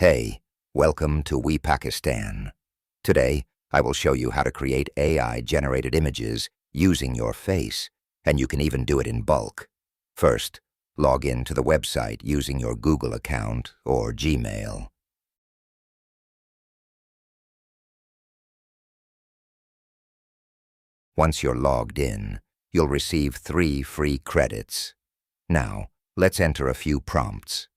Hey, welcome to We Pakistan. Today, I will show you how to create AI-generated images using your face, and you can even do it in bulk. First, log in to the website using your Google account or Gmail. Once you're logged in, you'll receive 3 free credits. Now, let's enter a few prompts.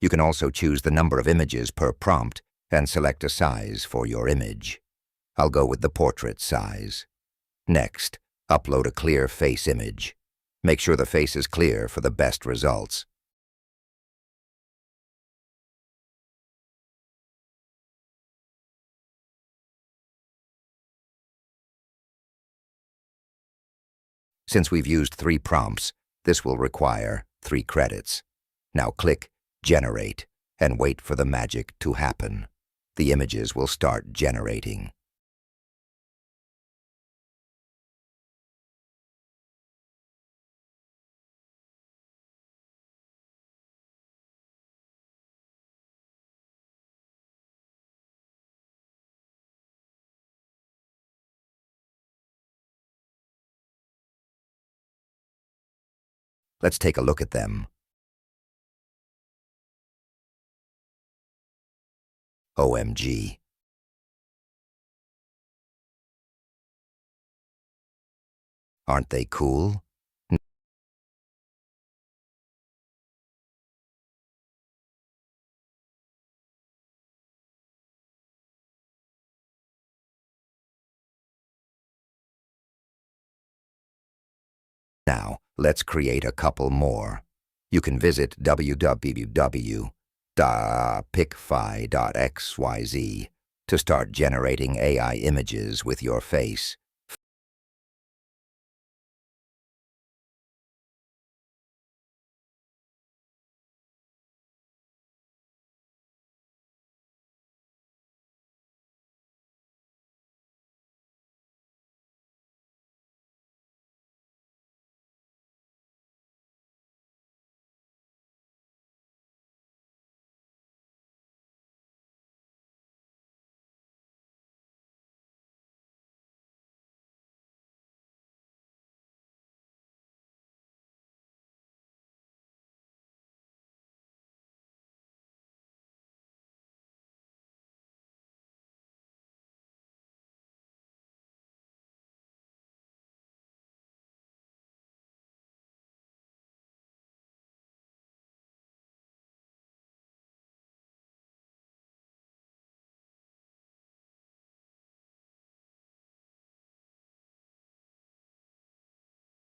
You can also choose the number of images per prompt and select a size for your image. I'll go with the portrait size. Next, upload a clear face image. Make sure the face is clear for the best results. Since we've used 3 prompts, this will require 3 credits. Now click Generate and wait for the magic to happen. The images will start generating. Let's take a look at them. OMG. Aren't they cool? Now, let's create a couple more. You can visit www.picfy.xyz to start generating AI images with your face.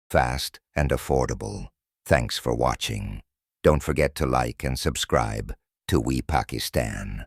Fast and affordable. Thanks for watching. Don't forget to like and subscribe to We Pakistan.